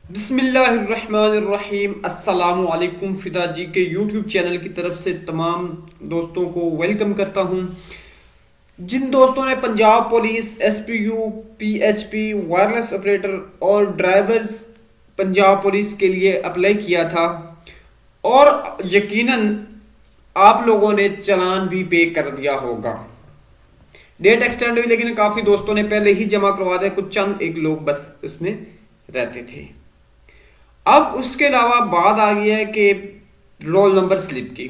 بسم اللہ الرحمن الرحیم۔ السلام علیکم۔ فدا جی کے یوٹیوب چینل کی طرف سے تمام دوستوں کو ویلکم کرتا ہوں۔ جن دوستوں نے Punjab police, S P U, P H P, wireless operator اور ڈرائیور پنجاب پولیس کے لیے اپلائی کیا تھا اور یقیناً آپ لوگوں نے چلان بھی پے کر دیا ہوگا، ڈیٹ ایکسٹینڈ ہوئی لیکن کافی دوستوں نے پہلے ہی جمع کروا دیا، کچھ چند ایک لوگ بس اس میں رہتے تھے۔ اب اس کے علاوہ بات آ گئی ہے کہ رول نمبر سلپ کی،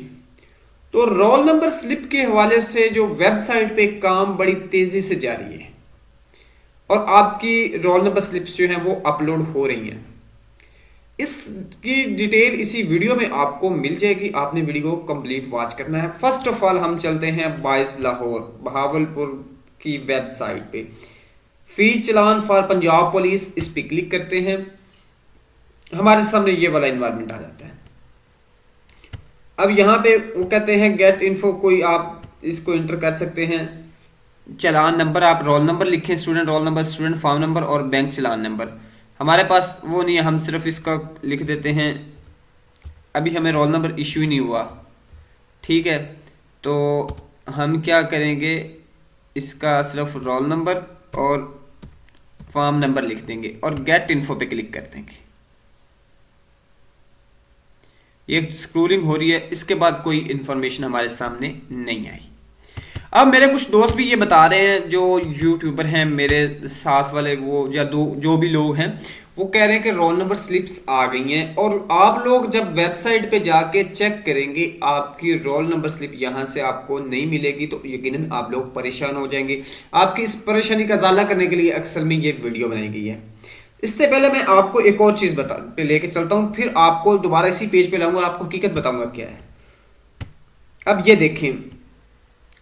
تو رول نمبر سلپ کے حوالے سے جو ویب سائٹ پہ کام بڑی تیزی سے جاری ہے اور آپ کی رول نمبر سلپس جو ہیں وہ اپلوڈ ہو رہی ہیں۔ اس کی ڈیٹیل اسی ویڈیو میں آپ کو مل جائے گی، آپ نے ویڈیو کو کمپلیٹ واچ کرنا ہے۔ فرسٹ آف آل ہم چلتے ہیں بائز لاہور بہاولپور کی ویب سائٹ پہ، فی چلان فار پنجاب پولیس، اس پہ کلک کرتے ہیں، ہمارے سامنے یہ والا انوائرمنٹ آ جاتا ہے۔ اب یہاں پہ وہ کہتے ہیں گیٹ انفو، کوئی آپ اس کو انٹر کر سکتے ہیں، چلان نمبر، آپ رول نمبر لکھیں، student roll number, student form number اور بینک چلان نمبر۔ ہمارے پاس وہ نہیں ہے، ہم صرف اس کا لکھ دیتے ہیں، ابھی ہمیں رول نمبر ایشو ہی نہیں ہوا، ٹھیک ہے، تو ہم کیا کریں گے، اس کا صرف رول نمبر اور فارم نمبر لکھ دیں گے اور گیٹ انفو پہ کلک کر دیں گے۔ یہ اسکرولنگ ہو رہی ہے، اس کے بعد کوئی انفارمیشن ہمارے سامنے نہیں آئی۔ اب میرے کچھ دوست بھی یہ بتا رہے ہیں جو یوٹیوبر ہیں میرے ساتھ والے، وہ یا جو بھی لوگ ہیں، وہ کہہ رہے ہیں کہ رول نمبر سلپس آ گئی ہیں اور آپ لوگ جب ویب سائٹ پہ جا کے چیک کریں گے آپ کی رول نمبر سلپ یہاں سے آپ کو نہیں ملے گی تو یقیناً آپ لوگ پریشان ہو جائیں گے۔ آپ کی اس پریشانی کا ازالہ کرنے کے لیے اکثر میں یہ ویڈیو بنائی گئی ہے۔ اس سے پہلے میں آپ کو ایک اور چیز پہ لے کے چلتا ہوں، پھر آپ کو دوبارہ اسی پیج پہ لاؤں گا اور آپ کو حقیقت بتاؤں گا کیا ہے۔ اب یہ دیکھیں،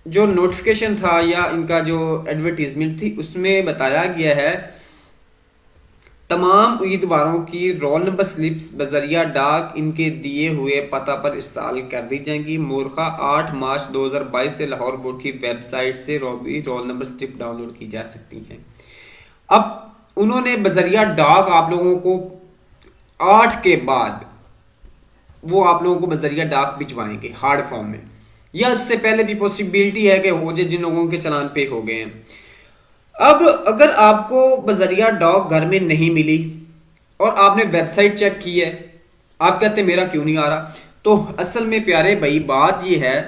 جو نوٹیفیکیشن تھا یا ان کا جو ایڈورٹیزمنٹ تھی اس میں بتایا گیا ہے تمام امیدواروں کی رول نمبر سلپس بذریعہ ڈاک ان کے دیے ہوئے پتہ پر ارسال کر دی جائیں گی۔ مورخہ 8 مارچ 2022 سے لاہور بورڈ کی ویب سائٹ سے roll number slip download کی جا سکتی ہیں۔ اب انہوں نے بذریعہ ڈاک آپ لوگوں کو 8 کے بعد وہ آپ لوگوں کو بذریعہ ڈاک بھجوائیں گے ہارڈ فارم میں، یا اس سے پہلے بھی پوسیبلٹی ہے کہ ہو جائے جن لوگوں کے چلان پے ہو گئے ہیں۔ اب اگر آپ کو بذریعہ ڈاک گھر میں نہیں ملی اور آپ نے ویب سائٹ چیک کی ہے، آپ کہتے ہیں میرا کیوں نہیں آ رہا، تو اصل میں پیارے بھائی بات یہ ہے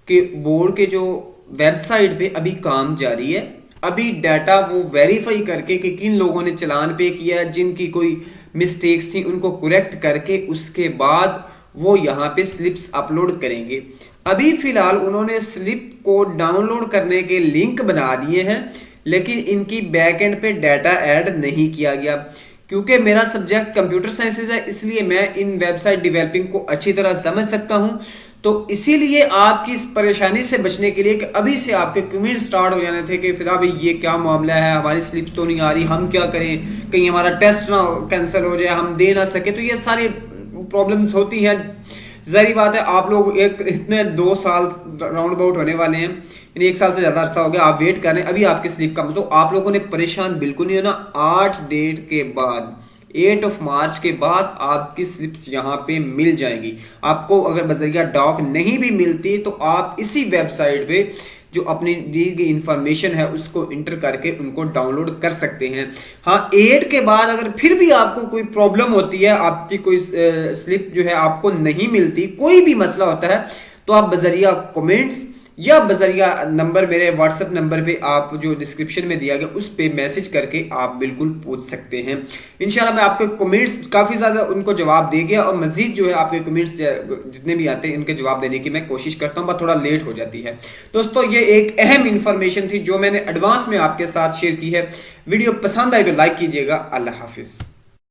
کہ بورڈ کے جو ویب سائٹ پہ ابھی کام جاری ہے، ابھی ڈیٹا وہ ویریفائی کر کے کہ کن لوگوں نے چلان پے کیا ہے، جن کی کوئی مسٹیکس تھیں ان کو کریکٹ کر کے اس کے بعد وہ یہاں پہ سلپس اپلوڈ کریں گے۔ ابھی فی الحال انہوں نے سلپ کو ڈاؤن لوڈ کرنے کے لنک بنا دیے ہیں لیکن ان کی بیک اینڈ پہ ڈیٹا ایڈ نہیں کیا گیا۔ کیونکہ میرا سبجیکٹ کمپیوٹر سائنسز ہے اس لیے میں ان ویب سائٹ ڈیولپنگ کو اچھی طرح سمجھ سکتا ہوں، تو اسی لیے آپ کی اس پریشانی سے بچنے کے لیے کہ ابھی سے آپ کے کمنٹ سٹارٹ ہو جانے تھے کہ فدا بھائی یہ کیا معاملہ ہے، ہماری سلپ تو نہیں آ رہی، ہم کیا کریں، کہیں ہمارا ٹیسٹ نہ کینسل ہو جائے، ہم دے نہ سکے، تو یہ ساری پرابلمس ہوتی ہیں۔ ظاہری بات ہے آپ لوگ اتنے 2 سال راؤنڈ اباؤٹ ہونے والے ہیں، یعنی 1 سال سے زیادہ عرصہ ہو گیا، آپ ویٹ کر رہے ہیں، ابھی آپ کی سلپ کا تو آپ لوگوں نے پریشان بالکل نہیں ہونا۔ 8 ڈیٹ کے بعد 8 مارچ کے بعد آپ کی سلپس یہاں پہ مل جائیں گی۔ آپ کو اگر بذریعہ ڈاک نہیں بھی ملتی تو آپ اسی ویب سائٹ پہ جو اپنی دی گئی انفارمیشن ہے اس کو انٹر کر کے ان کو ڈاؤن لوڈ کر سکتے ہیں۔ ہاں 8 کے بعد اگر پھر بھی آپ کو کوئی پرابلم ہوتی ہے، آپ کی کوئی سلپ جو ہے آپ کو نہیں ملتی، کوئی بھی مسئلہ ہوتا ہے، تو آپ بذریعہ کومنٹس یا بذریعہ نمبر، میرے واٹس ایپ نمبر پہ آپ جو ڈسکرپشن میں دیا گیا اس پہ میسج کر کے آپ بالکل پوچھ سکتے ہیں۔ انشاءاللہ میں آپ کے کمنٹس کافی زیادہ ان کو جواب دے گیا اور مزید جو ہے آپ کے کمنٹس جتنے بھی آتے ہیں ان کے جواب دینے کی میں کوشش کرتا ہوں، بس تھوڑا لیٹ ہو جاتی ہے۔ دوستو یہ ایک اہم انفارمیشن تھی جو میں نے ایڈوانس میں آپ کے ساتھ شیئر کی ہے۔ ویڈیو پسند آئی تو لائک کیجیے گا۔ اللہ حافظ۔